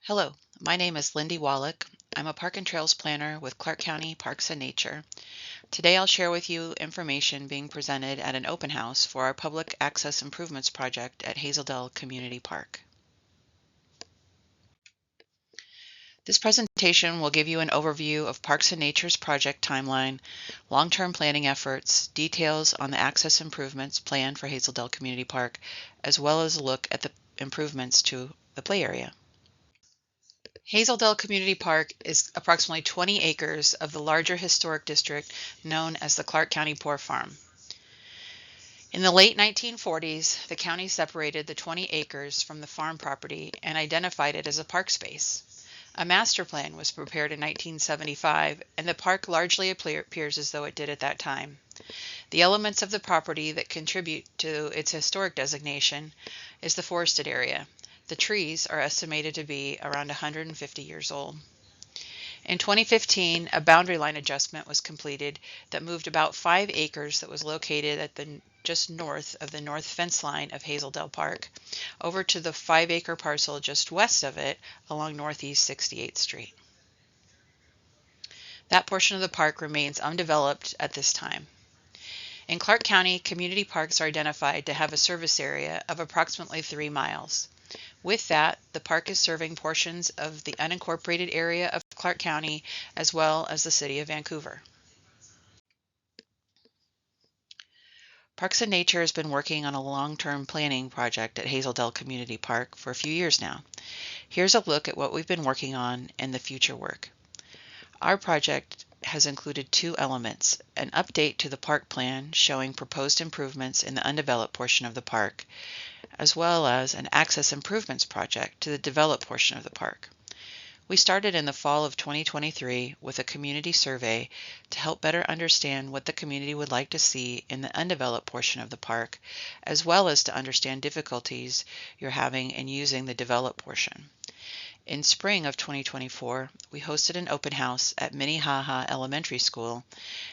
Hello, my name is Lindy Wallach. I'm a Park and Trails planner with Clark County Parks and Nature. Today I'll share with you information being presented at an open house for our Public Access Improvements project at Hazel Community Park. This presentation will give you an overview of Parks and Nature's project timeline, long-term planning efforts, details on the access improvements planned for Hazel Community Park, as well as a look at the improvements to the play area. Hazel Community Park is approximately 20 acres of the larger historic district known as the Clark County Poor Farm. In the late 1940s, the county separated the 20 acres from the farm property and identified it as a park space. A master plan was prepared in 1975, and the park largely appears as though it did at that time. The elements of the property that contribute to its historic designation is the forested area. The trees are estimated to be around 150 years old. In 2015, a boundary line adjustment was completed that moved about 5 acres that was located at just north of the north fence line of Hazel Park over to the 5-acre parcel just west of it along Northeast 68th Street. That portion of the park remains undeveloped at this time. In Clark County, community parks are identified to have a service area of approximately 3 miles. With that, the park is serving portions of the unincorporated area of Clark County as well as the city of Vancouver. Parks and Nature has been working on a long-term planning project at Hazel Community Park for a few years now. Here's a look at what we've been working on and the future work. Our project has included 2 elements: an update to the park plan showing proposed improvements in the undeveloped portion of the park, as well as an access improvements project to the developed portion of the park. We started in the fall of 2023 with a community survey to help better understand what the community would like to see in the undeveloped portion of the park, as well as to understand difficulties you're having in using the developed portion. In spring of 2024, we hosted an open house at Minnehaha Elementary School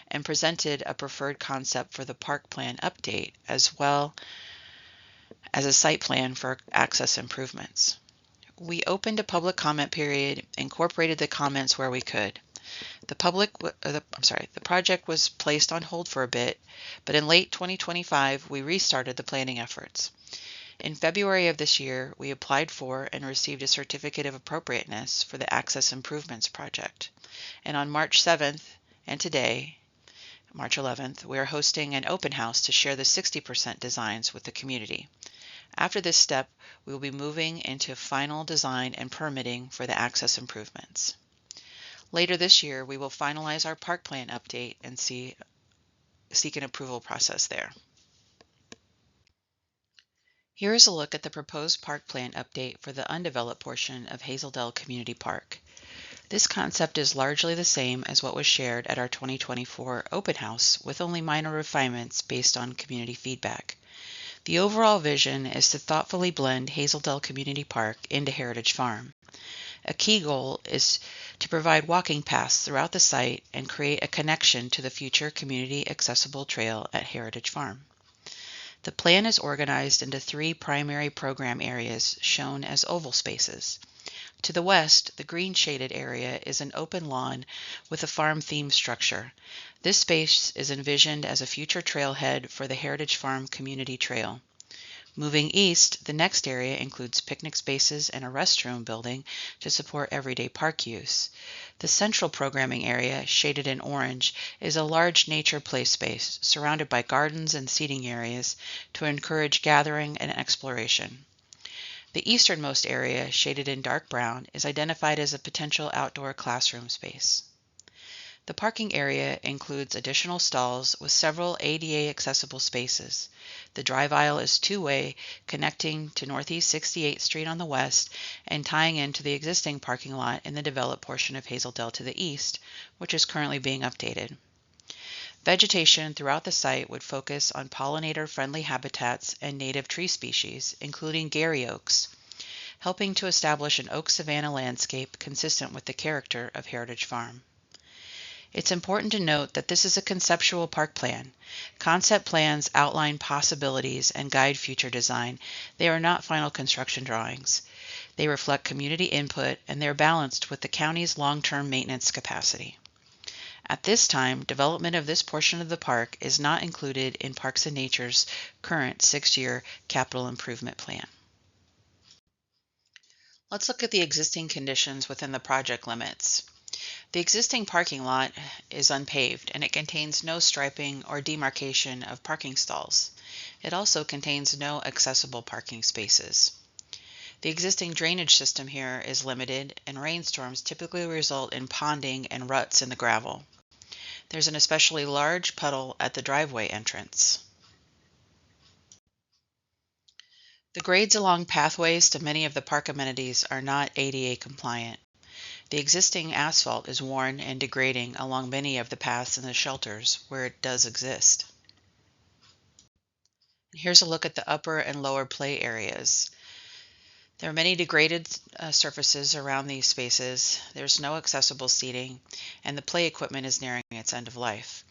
and presented a preferred concept for the park plan update, as well as a site plan for access improvements. We opened a public comment period, incorporated the comments where we could. The project was placed on hold for a bit, but in late 2025, we restarted the planning efforts. In February of this year, we applied for and received a certificate of appropriateness for the Access Improvements Project. And on March 7th and today, March 11th, we are hosting an open house to share the 60% designs with the community. After this step, we will be moving into final design and permitting for the access improvements. Later this year, we will finalize our park plan update and seek an approval process there. Here is a look at the proposed park plan update for the undeveloped portion of Hazel Community Park. This concept is largely the same as what was shared at our 2024 open house, with only minor refinements based on community feedback. The overall vision is to thoughtfully blend Hazel Community Park into Heritage Farm. A key goal is to provide walking paths throughout the site and create a connection to the future community accessible trail at Heritage Farm. The plan is organized into 3 primary program areas shown as oval spaces. To the west, the green shaded area is an open lawn with a farm theme structure. This space is envisioned as a future trailhead for the Heritage Farm Community Trail. Moving east, the next area includes picnic spaces and a restroom building to support everyday park use. The central programming area, shaded in orange, is a large nature play space surrounded by gardens and seating areas to encourage gathering and exploration. The easternmost area, shaded in dark brown, is identified as a potential outdoor classroom space. The parking area includes additional stalls with several ADA accessible spaces. The drive aisle is 2-way, connecting to Northeast 68th Street on the west and tying into the existing parking lot in the developed portion of Hazel to the east, which is currently being updated. Vegetation throughout the site would focus on pollinator-friendly habitats and native tree species, including Gary oaks, helping to establish an oak savanna landscape consistent with the character of Heritage Farm. It's important to note that this is a conceptual park plan. Concept plans outline possibilities and guide future design. They are not final construction drawings. They reflect community input and they're balanced with the county's long-term maintenance capacity. At this time, development of this portion of the park is not included in Parks and Nature's current 6-year capital improvement plan. Let's look at the existing conditions within the project limits. The existing parking lot is unpaved and it contains no striping or demarcation of parking stalls. It also contains no accessible parking spaces. The existing drainage system here is limited and rainstorms typically result in ponding and ruts in the gravel. There's an especially large puddle at the driveway entrance. The grades along pathways to many of the park amenities are not ADA compliant. The existing asphalt is worn and degrading along many of the paths in the shelters where it does exist. Here's a look at the upper and lower play areas. There are many degraded surfaces around these spaces. There's no accessible seating, and the play equipment is nearing its end of life.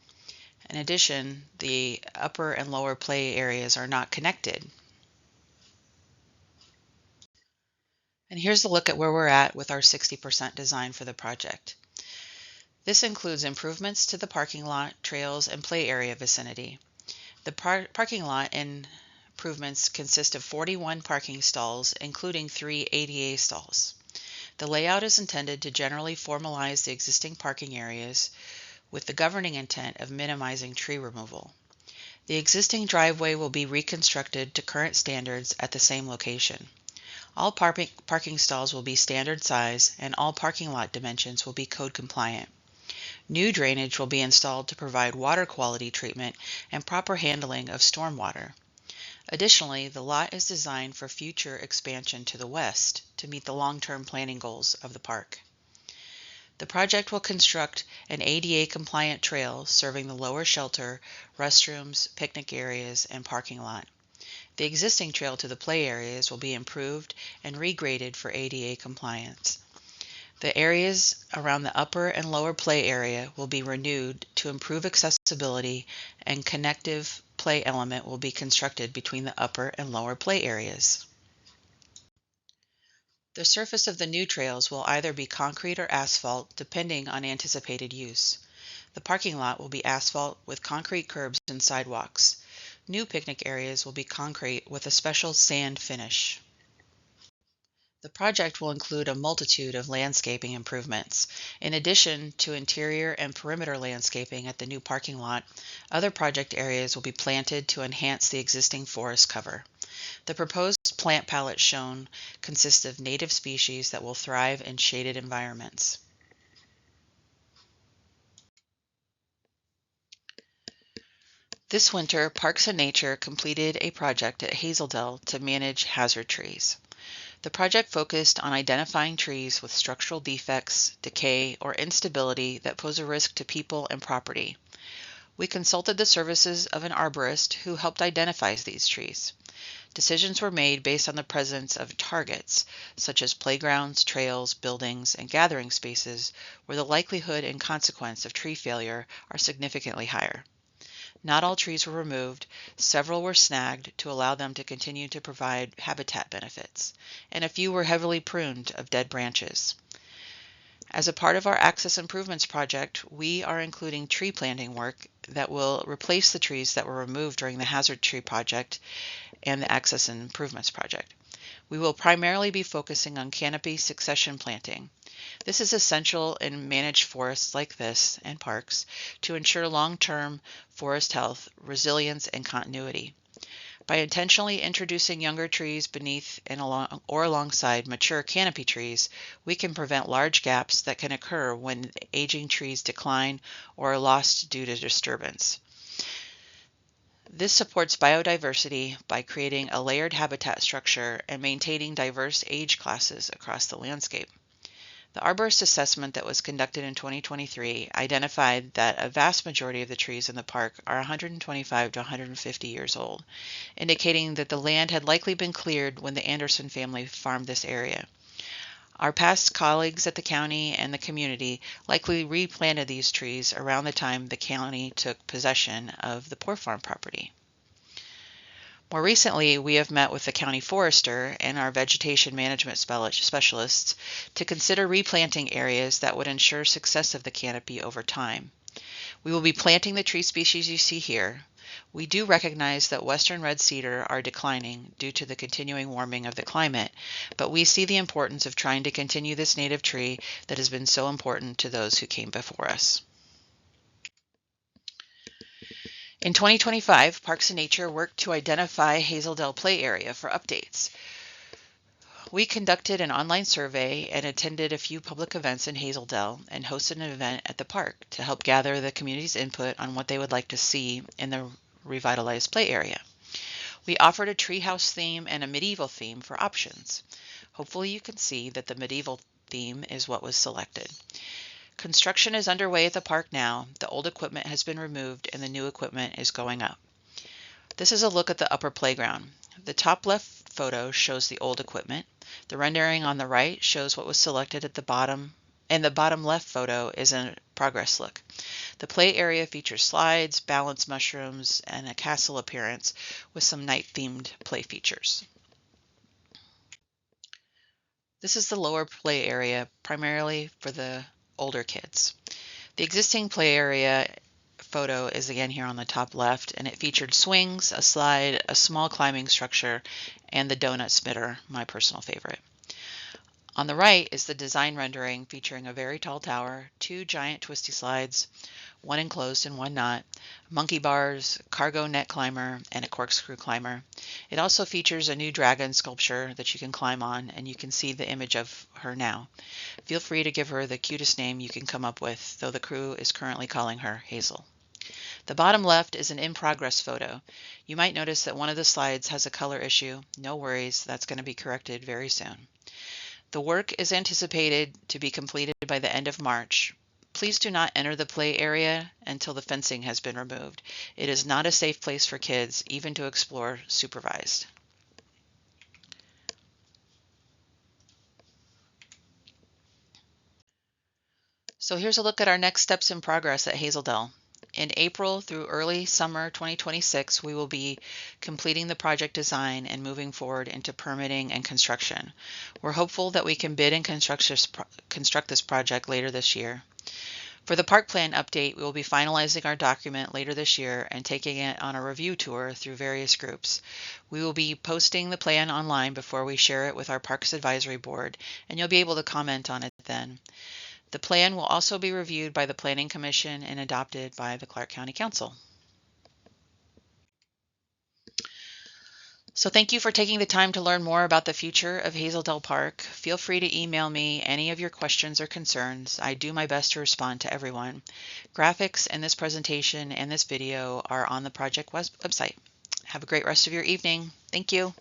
In addition, the upper and lower play areas are not connected. And here's a look at where we're at with our 60% design for the project. This includes improvements to the parking lot, trails, and play area vicinity. The parking lot and improvements consist of 41 parking stalls, including 3 ADA stalls. The layout is intended to generally formalize the existing parking areas with the governing intent of minimizing tree removal. The existing driveway will be reconstructed to current standards at the same location. All parking stalls will be standard size and all parking lot dimensions will be code compliant. New drainage will be installed to provide water quality treatment and proper handling of stormwater. Additionally, the lot is designed for future expansion to the west to meet the long-term planning goals of the park. The project will construct an ADA-compliant trail serving the lower shelter, restrooms, picnic areas, and parking lot. The existing trail to the play areas will be improved and regraded for ADA compliance. The areas around the upper and lower play area will be renewed to improve accessibility, and connective play element will be constructed between the upper and lower play areas. The surface of the new trails will either be concrete or asphalt depending on anticipated use. The parking lot will be asphalt with concrete curbs and sidewalks. New picnic areas will be concrete with a special sand finish. The project will include a multitude of landscaping improvements. In addition to interior and perimeter landscaping at the new parking lot, other project areas will be planted to enhance the existing forest cover. The proposed plant palette shown consists of native species that will thrive in shaded environments. This winter, Parks and Nature completed a project at Hazel Dell to manage hazard trees. The project focused on identifying trees with structural defects, decay, or instability that pose a risk to people and property. We consulted the services of an arborist who helped identify these trees. Decisions were made based on the presence of targets, such as playgrounds, trails, buildings, and gathering spaces, where the likelihood and consequence of tree failure are significantly higher. Not all trees were removed, several were snagged to allow them to continue to provide habitat benefits, and a few were heavily pruned of dead branches. As a part of our Access Improvements project, we are including tree planting work that will replace the trees that were removed during the Hazard Tree project and the Access Improvements project. We will primarily be focusing on canopy succession planting. This is essential in managed forests like this and parks to ensure long-term forest health, resilience, and continuity. By intentionally introducing younger trees beneath and alongside mature canopy trees, we can prevent large gaps that can occur when aging trees decline or are lost due to disturbance. This supports biodiversity by creating a layered habitat structure and maintaining diverse age classes across the landscape. The arborist assessment that was conducted in 2023 identified that a vast majority of the trees in the park are 125 to 150 years old, indicating that the land had likely been cleared when the Anderson family farmed this area. Our past colleagues at the county and the community likely replanted these trees around the time the county took possession of the Poor Farm property. More recently, we have met with the county forester and our vegetation management specialists to consider replanting areas that would ensure success of the canopy over time. We will be planting the tree species you see here. We do recognize that western red cedar are declining due to the continuing warming of the climate, but we see the importance of trying to continue this native tree that has been so important to those who came before us. In 2025, Parks and Nature worked to identify Hazel Dell play area for updates. We conducted an online survey and attended a few public events in Hazel Dell and hosted an event at the park to help gather the community's input on what they would like to see in the revitalized play area. We offered a treehouse theme and a medieval theme for options. Hopefully you can see that the medieval theme is what was selected. Construction is underway at the park now. The old equipment has been removed and the new equipment is going up. This is a look at the upper playground. The top left photo shows the old equipment. The rendering on the right shows what was selected at the bottom, and the bottom left photo is a progress look. The play area features slides, balance mushrooms, and a castle appearance with some night-themed play features. This is the lower play area, primarily for the older kids. The existing play area photo is again here on the top left, and it featured swings, a slide, a small climbing structure, and the donut spitter, my personal favorite. On the right is the design rendering featuring a very tall tower, 2 giant twisty slides, one enclosed and one not, monkey bars, cargo net climber, and a corkscrew climber. It also features a new dragon sculpture that you can climb on, and you can see the image of her now. Feel free to give her the cutest name you can come up with, though the crew is currently calling her Hazel. The bottom left is an in-progress photo. You might notice that one of the slides has a color issue. No worries, that's going to be corrected very soon. The work is anticipated to be completed by the end of March. Please do not enter the play area until the fencing has been removed. It is not a safe place for kids, even to explore supervised. So here's a look at our next steps in progress at Hazel Dell. In April through early summer 2026, we will be completing the project design and moving forward into permitting and construction. We're hopeful that we can bid and construct this project later this year. For the park plan update, we will be finalizing our document later this year and taking it on a review tour through various groups. We will be posting the plan online before we share it with our Parks Advisory Board, and you'll be able to comment on it then. The plan will also be reviewed by the Planning Commission and adopted by the Clark County Council. So thank you for taking the time to learn more about the future of Hazel Dell Park. Feel free to email me any of your questions or concerns. I do my best to respond to everyone. Graphics in this presentation and this video are on the project website. Have a great rest of your evening. Thank you.